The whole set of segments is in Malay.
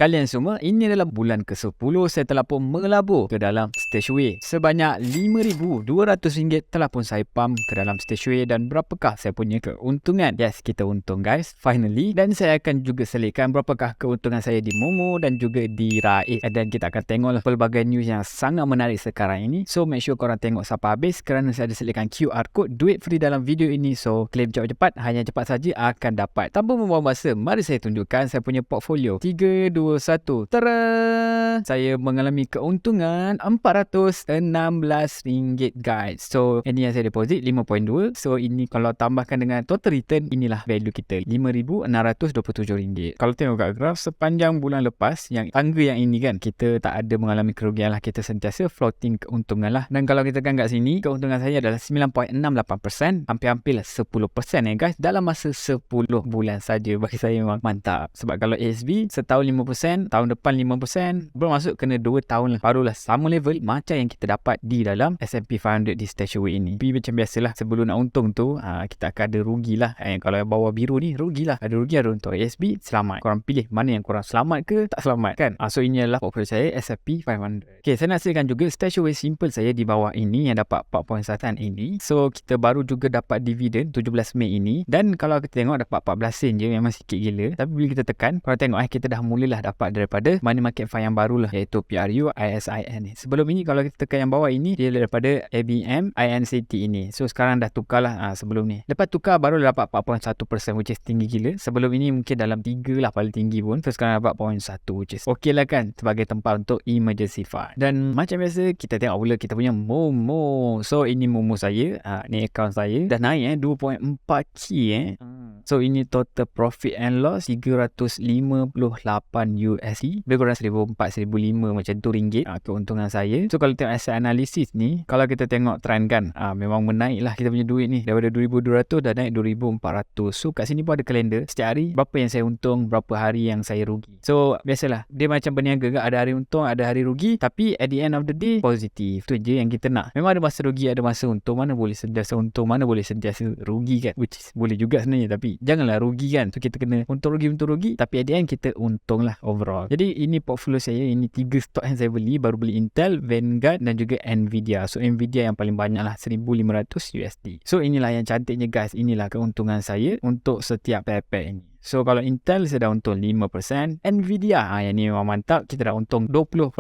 Kalian semua, ini adalah bulan ke-10 saya telah pun melabur ke dalam Stashaway. Sebanyak RM5,200 telah pun saya pump ke dalam Stashaway dan berapakah saya punya keuntungan? Yes, kita untung guys, finally. Dan saya akan juga selitkan berapakah keuntungan saya di Momo dan juga di Raid. Dan kita akan tengoklah pelbagai news yang sangat menarik sekarang ini. So make sure korang tengok sampai habis kerana saya ada selitkan QR code duit free dalam video ini. So claim cepat-cepat, hanya cepat saja akan dapat. Tanpa membuang masa, mari saya tunjukkan saya punya portfolio. 3, 2, 1. Tara! Saya mengalami keuntungan RM416 guys. So ini yang saya deposit 5.2. So ini kalau tambahkan dengan total return, inilah value kita RM5,627. Kalau tengok kat graf sepanjang bulan lepas, yang tangga yang ini kan, kita tak ada mengalami kerugian lah. Kita sentiasa floating keuntungan lah. Dan kalau kita kan kat sini, keuntungan saya adalah 9.68%. Hampir-hampir lah 10% guys. Dalam masa 10 bulan saja. Bagi saya memang mantap. Sebab kalau ASB setahun 5%, tahun depan 5%, belum masuk kena 2 tahun lah, barulah sama level macam yang kita dapat di dalam S&P 500 di Stashaway ini. Tapi macam biasalah, sebelum nak untung tu kita akan ada rugi lah. Kalau yang bawah biru ni rugi lah, ada rugi ada untung. ASB selamat, korang pilih mana yang korang selamat ke tak selamat kan. So ini adalah portfolio saya S&P 500. Okay, saya nak hasilkan juga Stashaway simple saya di bawah ini yang dapat 4.1 ini. So kita baru juga dapat dividen 17 Mei ini. Dan kalau kita tengok dapat 14 sen je, memang sikit gila. Tapi bila kita tekan, korang tengok kita dah mulalah dapat daripada money market fund yang baru lah, iaitu PRU ISIN. Sebelum ini kalau kita tekan yang bawah ini, dia daripada ABM INCT ini. So sekarang dah tukar lah sebelum ni. Lepas tukar baru dapat 4.1%, which is tinggi gila. Sebelum ini mungkin dalam 3 lah paling tinggi pun. So sekarang dapat 0.1, which is ok lah kan, sebagai tempat untuk emergency fund. Dan macam biasa, kita tengok pula kita punya Momo. So ini Momo saya, ni account saya dah naik 2.4k So ini total profit and loss $358 USD. Lebih kurang 1,400-1,500 macam tu ringgit keuntungan saya. So kalau tengok asset analysis ni, kalau kita tengok trend kan, memang menaik lah kita punya duit ni. Daripada 2,200 dah naik 2,400. So kat sini pun ada kalender setiap hari, berapa yang saya untung, berapa hari yang saya rugi. So biasalah, dia macam berniaga kan, ada hari untung, ada hari rugi. Tapi at the end of the day, positif. Tu je yang kita nak. Memang ada masa rugi, ada masa untung. Mana boleh sentiasa untung, mana boleh sentiasa rugi kan. Which is boleh juga sebenarnya, tapi janganlah rugi kan. So kita kena untung rugi, tapi at the end kita untung lah overall. Jadi ini portfolio saya, ini 3 stock yang saya beli. Baru beli Intel, Vanguard dan juga Nvidia. So Nvidia yang paling banyak lah, 1,500 USD. So inilah yang cantiknya guys, inilah keuntungan saya untuk setiap pair ini. So kalau Intel saya dah untung 5%, Nvidia yang ni memang mantap, kita dah untung 20%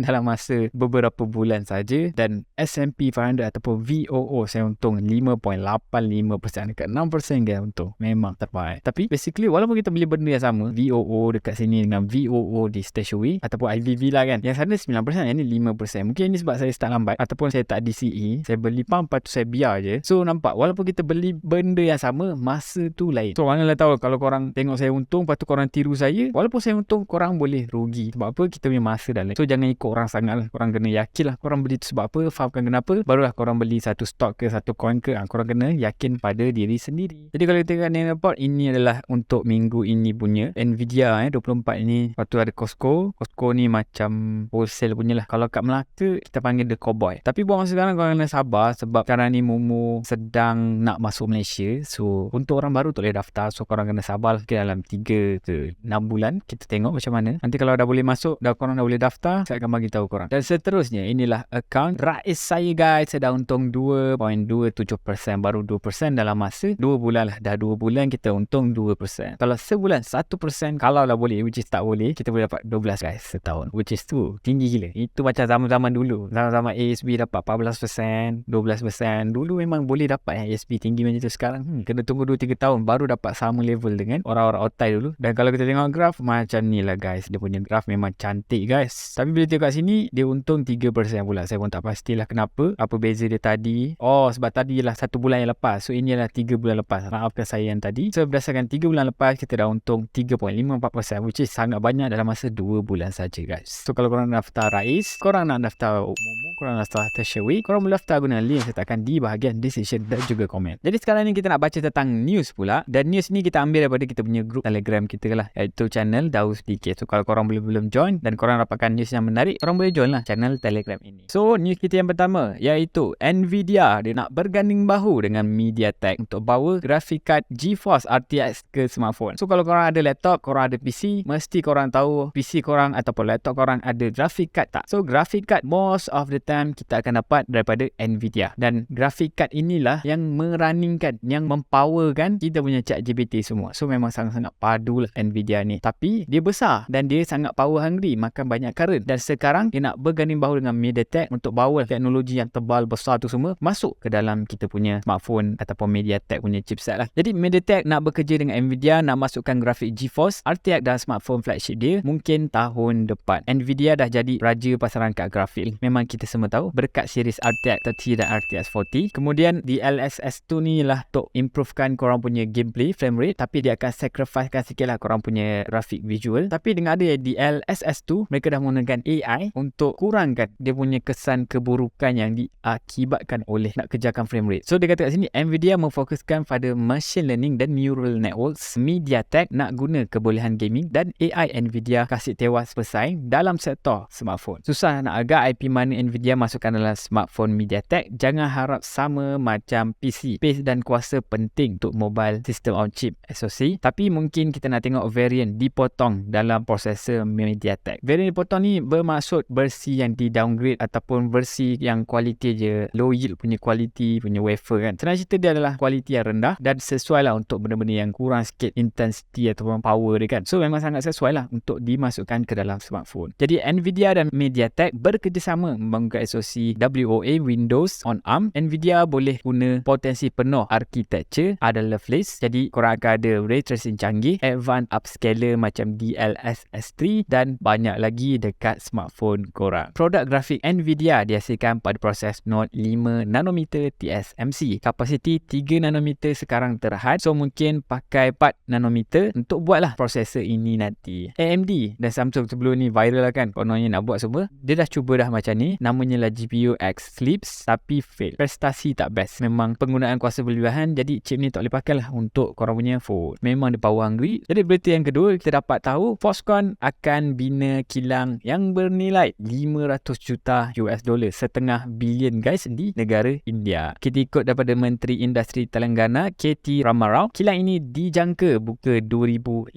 dalam masa beberapa bulan saja. Dan S&P 500 ataupun VOO saya untung 5.85%, dekat 6% dia untung. Memang terbaik. Tapi basically walaupun kita beli benda yang sama, VOO dekat sini dengan VOO di Stashaway ataupun IVV lah kan, yang sana 9%, yang ni 5%. Mungkin ini sebab saya start lambat ataupun saya tak DCE, saya beli pump, lepas tu saya biar je. So nampak walaupun kita beli benda yang sama, masa tu lain. So manalah tahu kalau korang tengok saya untung, lepas tu korang tiru saya, walaupun saya untung, korang boleh rugi. Sebab apa? Kita punya masa dah lain. So jangan ikut orang sangat lah. Korang kena yakin lah korang beli tu sebab apa, fahamkan kenapa, barulah korang beli satu stok ke satu coin ke, korang kena yakin pada diri sendiri. Jadi kalau kita tengok name report, ini adalah untuk minggu ini punya Nvidia 24 ini. Lepas tu ada Costco ni macam wholesale punya lah. Kalau kat Melaka kita panggil The Cowboy. Tapi buat masa sekarang korang kena sabar, sebab sekarang ni Momo sedang nak masuk Malaysia. So untuk orang baru tak boleh daftar. So korang kena sabar dalam 3 ke 6 bulan. Kita tengok macam mana. Nanti kalau dah boleh masuk, korang dah boleh daftar, saya akan bagi tahu korang. Dan seterusnya, inilah account Raid saya guys. Saya dah untung 2.27%, baru 2% dalam masa 2 bulan lah. Dah 2 bulan kita untung 2%. Kalau sebulan 1%, kalau lah boleh, which is tak boleh, kita boleh dapat 12 guys setahun, which is tu tinggi gila. Itu macam zaman-zaman dulu, zaman-zaman ASB dapat 14%, 12%. Dulu memang boleh dapat ASB tinggi macam tu. Sekarang kena tunggu 2-3 tahun baru dapat sama level dengan orang-orang otai dulu. Dan kalau kita tengok graf macam ni lah guys, dia punya graf memang cantik guys. Tapi bila tengok kat sini, dia untung 3% pula. Saya pun tak pastilah kenapa, apa beza dia tadi. Sebab tadi ialah 1 bulan yang lepas. So ini adalah 3 bulan lepas, maafkan saya yang tadi. So berdasarkan 3 bulan lepas, kita dah untung 3.54%, which is sangat banyak dalam masa 2 bulan saja guys. So kalau korang nak daftar Rais, korang nak daftar Momo, korang nak daftar Stashaway, korang boleh daftar guna link yang saya letakkan di bahagian description dan juga komen. Jadi sekarang ni kita nak baca tentang news pula. Dan news ni kita ambil daripada kita punya grup Telegram kita lah, iaitu channel Daus DK. So kalau korang belum join dan korang dapatkan news yang menarik, korang boleh join lah channel Telegram ini. So news kita yang pertama iaitu Nvidia dia nak berganding bahu dengan MediaTek untuk bawa graphic card GeForce RTX ke smartphone. So kalau korang ada laptop, korang ada PC, mesti korang tahu PC korang ataupun laptop korang ada graphic card tak? So graphic card most of the time kita akan dapat daripada Nvidia, dan graphic card inilah yang merunningkan, yang mempowerkan kita punya ChatGPT semua. So memang sangat-sangat padu lah Nvidia ni, tapi dia besar dan dia sangat power hungry, makan banyak current, dan sekarang dia nak berganding bahu dengan MediaTek untuk bawa teknologi yang tebal besar tu semua masuk ke dalam kita punya smartphone ataupun MediaTek punya chipset lah. Jadi MediaTek nak bekerja dengan Nvidia, nak masukkan grafik GeForce RTX dalam smartphone flagship dia mungkin tahun depan. Nvidia dah jadi raja pasaran kad grafik, memang kita semua tahu, berkat series RTX 30 dan RTX 40. Kemudian DLSS 2 ni lah untuk improvekan korang punya gameplay frame rate, tapi dia akan sacrificekan sikit lah korang punya grafik visual. Tapi dengan ada DLSS 2, mereka dah menggunakan AI untuk kurangkan dia punya kesan keburukan yang diakibatkan oleh nak kejarkan frame rate. So dia kata kat sini Nvidia memfokuskan pada machine learning dan neural networks. MediaTek nak guna kebolehan gaming dan AI Nvidia kasih tewas pesaing dalam sektor smartphone. Susah nak agak IP mana Nvidia masukkan dalam smartphone MediaTek. Jangan harap sama macam PC. Pace dan kuasa penting untuk mobile system on chip SoC, tapi mungkin kita nak tengok variant dipotong dalam prosesor MediaTek. Variant dipotong ni bermaksud versi yang di downgrade ataupun versi yang kualiti je low yield punya kualiti punya wafer kan. Senang cerita dia adalah kualiti yang rendah dan sesuai lah untuk benda-benda yang kurang sikit intensity ataupun power dia kan. So memang sangat sesuai lah untuk dimasukkan ke dalam smartphone. Jadi Nvidia dan MediaTek bekerjasama membangunkan SoC WOA Windows on ARM. Nvidia boleh guna potensi penuh architecture ada loveless, jadi korang akan ada ray tracing canggih, advanced upscaler macam DLSS 3 dan banyak lagi dekat smartphone korang. Produk grafik Nvidia dihasilkan pada proses node 5 nanometer TSMC. Kapasiti 3 nanometer sekarang terhad, so mungkin pakai 4 nanometer untuk buatlah prosesor ini nanti. AMD dan Samsung sebelum ni viral lah kan, kononnya nak buat semua. Dia dah cuba dah macam ni, namanya lah GPU X Sleeps, tapi fail. Prestasi tak best, memang penggunaan kuasa berlebihan, jadi chip ni tak boleh pakai lah untuk korang punya phone. Memang dia power hungry. Jadi berita yang kedua, kita dapat tahu Foxconn akan bina kilang yang bernilai 500 juta US dollar, setengah bilion guys, di negara India. Kita ikut daripada Menteri Industri Telangana KT Ramarao, kilang ini dijangka buka 2,500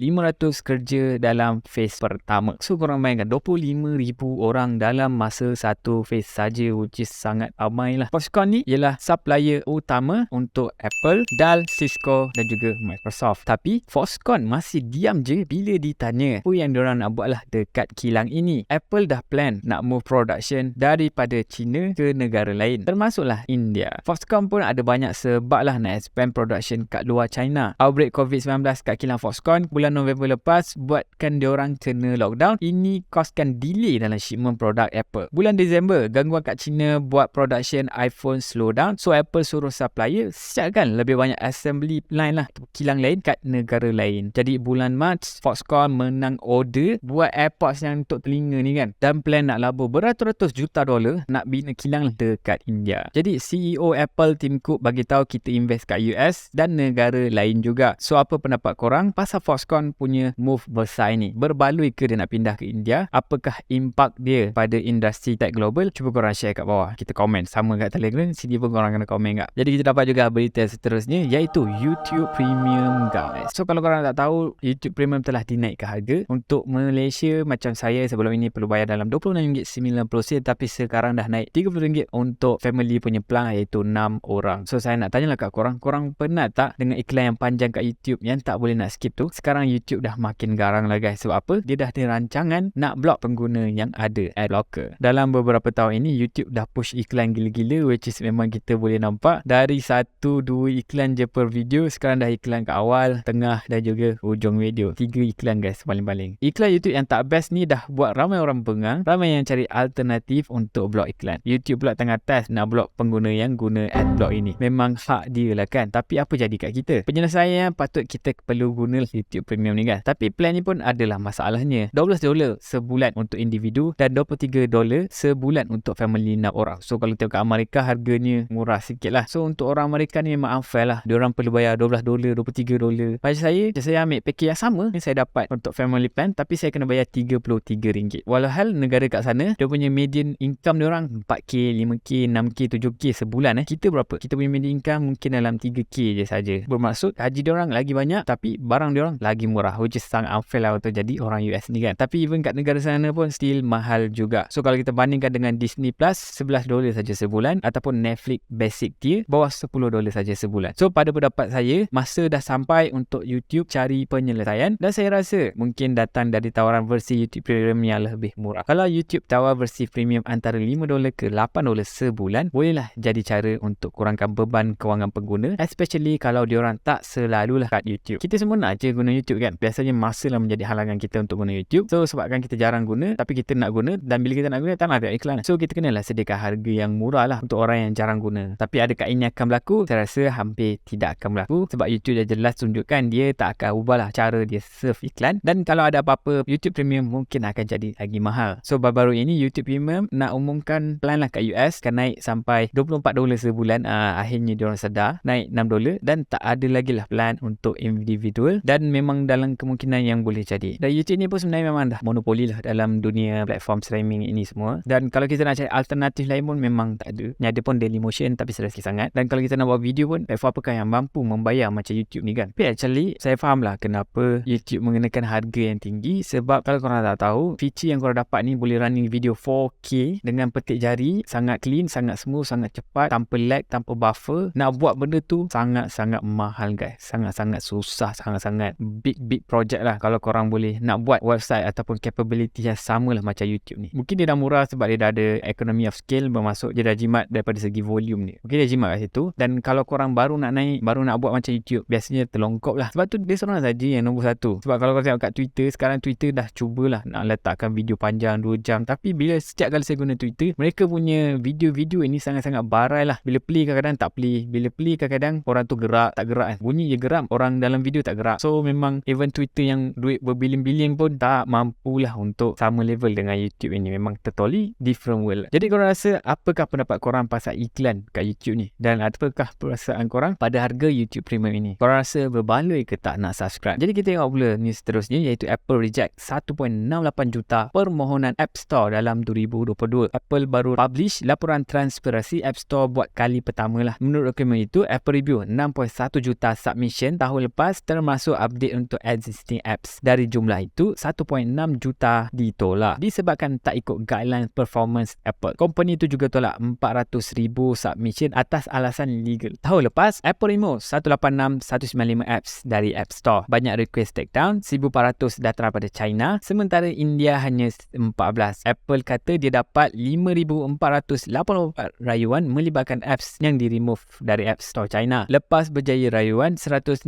kerja dalam phase pertama. So korang bayangkan 25,000 orang dalam masa satu phase saja, which is sangat ramai lah. Foxconn ni ialah supplier utama untuk Apple, Dell, Cisco dan juga Microsoft. Tapi Foxconn masih diam je bila ditanya apa yang diorang nak buat lah dekat kilang ini. Apple dah plan nak move production daripada China ke negara lain, termasuklah India. Foxconn pun ada banyak sebab lah nak expand production kat luar China. Outbreak COVID-19 kat kilang Foxconn bulan November lepas buatkan diorang kena lockdown. Ini koskan delay dalam shipment produk Apple. Bulan Disember, gangguan kat China buat production iPhone slow down, so Apple suruh supplier siapkan lebih banyak assembly line lah kilang lain kat negara lain. Jadi bulan Mac, Foxconn menang order buat AirPods yang untuk telinga ni kan, dan plan nak labur beratus-ratus juta dolar nak bina kilang dekat India. Jadi CEO Apple Tim Cook bagi tahu kita invest kat US dan negara lain juga. So apa pendapat korang pasal Foxconn punya move besar ni? Berbaloi ke dia nak pindah ke India? Apakah impak dia pada industri tech global? Cuba korang share kat bawah. Kita komen sama kat Telegram, sini pun korang kena komen kat. Jadi kita dapat juga berita seterusnya iaitu YouTube Premium guys. So kalau korang tak tahu, YouTube Premium telah dinaikkan harga. Untuk Malaysia macam saya sebelum ini perlu bayar dalam RM26.90, tapi sekarang dah naik RM30 untuk family punya plan iaitu 6 orang. So saya nak tanyalah kat korang, korang penat tak dengan iklan yang panjang kat YouTube yang tak boleh nak skip tu? Sekarang YouTube dah makin garang lah guys. Sebab apa? Dia dah ada rancangan nak block pengguna yang ada ad blocker. Dalam beberapa tahun ini YouTube dah push iklan gila-gila, which is memang kita boleh nampak dari 1-2 iklan je per video, sekarang dah iklan kat awal, tengah dan juga hujung video. 3 iklan guys paling-paling. Iklan YouTube yang tak best ni dah buat ramai orang bengang, ramai yang cari alternatif untuk block iklan. YouTube pula tengah test nak block pengguna yang guna ad block ini. Memang hak dia lah kan, tapi apa jadi kat kita? Penyelesaian patut kita perlu guna YouTube Premium ni kan. Tapi plan ni pun adalah masalahnya. $12 sebulan untuk individu dan $23 sebulan untuk family 6 orang. So kalau tengok kat Amerika harganya murah sikit lah. So untuk orang Amerika ni memang unfair lah. Diorang perlu bayar $12, $23. Pada saya ambil package yang sama yang saya dapat untuk family plan, tapi saya kena bayar RM33. Walhal negara kat sana dia punya median income diorang 4K, 5K, 6K, 7K sebulan. Kita berapa? Kita punya median income mungkin dalam 3K je saja. Bermaksud haji diorang lagi banyak tapi barang diorang lagi murah, which is sangat unfair lah untuk jadi orang US ni kan. Tapi even kat negara sana pun still mahal juga. So kalau kita bandingkan dengan Disney Plus, $11 saja sebulan, ataupun Netflix basic tier bawah $10 saja sebulan. So pada pendapat saya, masa dah sampai untuk YouTube cari penyelesaian, dan saya rasa mungkin datang dari tawaran versi YouTube Premium yang lebih murah. Kalau YouTube tawar versi Premium antara $5 ke $8 sebulan, bolehlah jadi cara untuk kurangkan beban kewangan pengguna, especially kalau diorang tak selalulah kat YouTube. Kita semua nak je guna YouTube kan. Biasanya masa lah menjadi halangan kita untuk guna YouTube. So sebabkan kita jarang guna, tapi kita nak guna, dan bila kita nak guna tak nak tengok iklan. So kita kenalah sediakan harga yang murah lah untuk orang yang jarang guna. Tapi adakah ini akan berlaku? Saya rasa hampir tidak akan berlaku, sebab YouTube dah jelas tunjukkan dia tak akan ubah lah cara dia serve iklan. Dan kalau ada apa-apa, YouTube Premium mungkin akan jadi lagi mahal. So baru-baru ini YouTube Premium nak umumkan plan lah kat US akan naik sampai $24 sebulan. Akhirnya diorang sedar, naik $6 dan tak ada lagi lah plan untuk individual, dan memang dalam kemungkinan yang boleh jadi. Dan YouTube ni pun sebenarnya memang dah monopoli lah dalam dunia platform streaming ini semua. Dan kalau kita nak cari alternatif lain pun memang tak ada. Ni ada pun Dailymotion tapi sedikit sangat. Dan kalau kita nak buat video pun, platform apakah yang mampu membayar macam YouTube ni kan. Tapi actually saya faham lah kenapa YouTube mengenakan harga yang tinggi, sebab kalau korang tak tahu, feature yang korang dapat ni boleh running video 4K dengan petik jari, sangat clean, sangat smooth, sangat cepat, tanpa lag, tanpa buffer. Nak buat benda tu sangat-sangat mahal guys, sangat-sangat susah, sangat-sangat big project lah kalau korang boleh nak buat website ataupun capability yang sama lah macam YouTube ni. Mungkin dia dah murah sebab dia dah ada economy of scale, bermaksud dia dah jimat daripada segi volume ni. Mungkin dia jimat kat situ. Dan kalau korang baru nak naik, baru nak buat macam YouTube, biasanya terlongkop lah. Sebab tu dia seorang saja yang nombor 1. Sebab kalau korang tengok kat Twitter, sekarang Twitter dah cubalah nak letakkan video panjang 2 jam. Tapi bila setiap kali saya guna Twitter, mereka punya video-video ini sangat-sangat barai lah. Bila play kadang-kadang tak play, bila play kadang-kadang orang tu gerak, tak gerak kan. Bunyi je gerak, orang dalam video tak gerak. So memang even Twitter yang duit berbilion-bilion pun tak mampulah untuk sama level dengan YouTube ini. Memang totally different world. Jadi korang rasa apakah pendapat korang pasal iklan kat YouTube ni? Dan apakah perasaan korang pada harga YouTube Premium ini? Korang rasa berbaloi ke tak nak subscribe? Jadi kita tengok pula news seterusnya, iaitu Apple reject 1.68 juta permohonan App Store dalam 2022. Apple baru publish laporan transparansi App Store buat kali pertama lah. Menurut dokumen itu, Apple review 6.1 juta submission tahun lepas, termasuk update untuk existing apps. Dari jumlah itu, 1.6 juta ditolak disebabkan tak ikut guideline performance Apple. Company itu juga tolak 400,000 submission atas alasan legal. Tahun lepas, Apple remove 186-195 apps dari App Store. Banyak request takedown, 1,400 datang daripada China, sementara India hanya 14. Apple kata dia dapat 5,484 rayuan melibatkan apps yang di-remove dari App Store China. Lepas berjaya rayuan, 169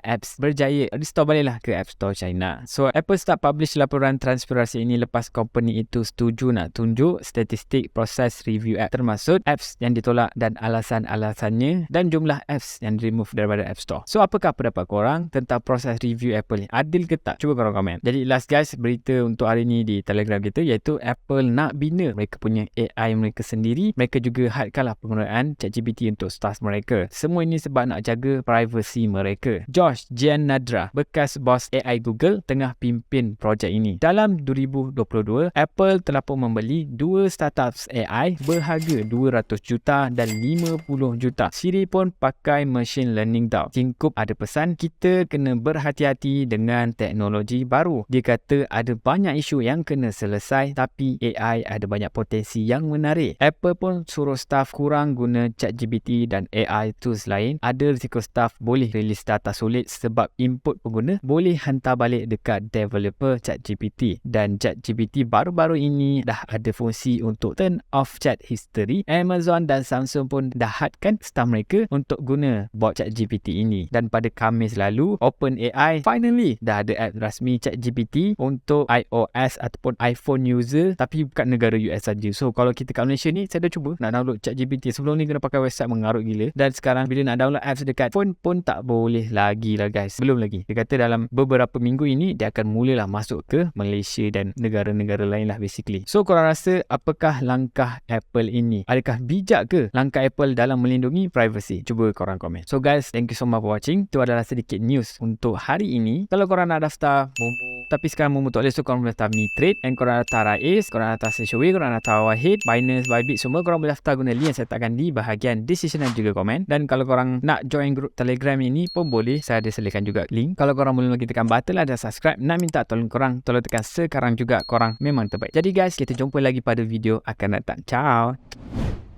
apps berjaya restore baliklah ke App Store China. So, Apple start publish laporan transparansi ini lepas company itu setuju nak tunjuk statistik proses review app, termasuk apps yang ditolak dan alasan-alasannya, dan jumlah apps yang remove daripada App Store. So, apakah pendapat korang tentang proses review Apple ni? Adil ke tak? Cuba korang komen. Jadi last guys, berita untuk hari ni di Telegram kita, iaitu Apple nak bina mereka punya AI mereka sendiri. Mereka juga hadkanlah penggunaan ChatGPT untuk staff mereka. Semua ini sebab nak jaga privacy mereka. Josh Giannadra, bekas bos AI Google, tengah pimpin projek ini. Dalam 2022, Apple telah pun membeli 2 startups AI berharga 200 juta dan 50 juta. Siri pun pakai machine learning tau. Kingkup ada pesan, kita kena berhati-hati dengan teknologi baru. Dia kata ada banyak isu yang kena selesai, tapi AI ada banyak potensi yang menarik. Apple pun suruh staff kurang guna ChatGPT dan AI tools lain. Ada risiko staff boleh rilis data sulit sebab input pengguna boleh hantar balik dekat developer ChatGPT. Dan ChatGPT baru-baru ini dah ada fungsi untuk turn off chat history. Amazon dan Samsung pun dah hadkan staff mereka untuk guna bot ChatGPT ini. Dan pada Khamis lalu, OpenAI finally dah ada app rasmi ChatGPT untuk iOS ataupun iPhone user, tapi bukan negara US saja. So kalau kita kat Malaysia ni, saya dah cuba nak download ChatGPT. Sebelum ni kena pakai website mengarut gila, dan sekarang bila nak download apps dekat phone pun tak boleh lagi lah guys. Belum lagi. Dia kata dalam beberapa minggu ini dia akan mulalah masuk ke Malaysia dan negara-negara lain lah basically. So korang rasa apakah langkah Apple ini? Adakah bijak ke langkah Apple dalam melindungi privacy? Cuba korang komen. So guys, thank you so much for watching. Itu adalah sedikit news untuk hari ini. Kalau korang nak daftar Momo, tapi sekarang Momo tak boleh, so korang boleh daftar Mitrade, and korang daftar Rais, korang daftar Stashaway, korang daftar Wahid, Binance, Bybit, semua korang boleh daftar guna link yang saya letakkan di bahagian description dan juga komen. Dan kalau korang nak join grup Telegram ini pun boleh, saya ada sediakan juga link. Kalau korang belum lagi tekan button lah dan subscribe, nak minta tolong korang, tolong tekan sekarang juga, korang memang terbaik. Jadi guys, kita jumpa lagi pada video akan datang. Ciao.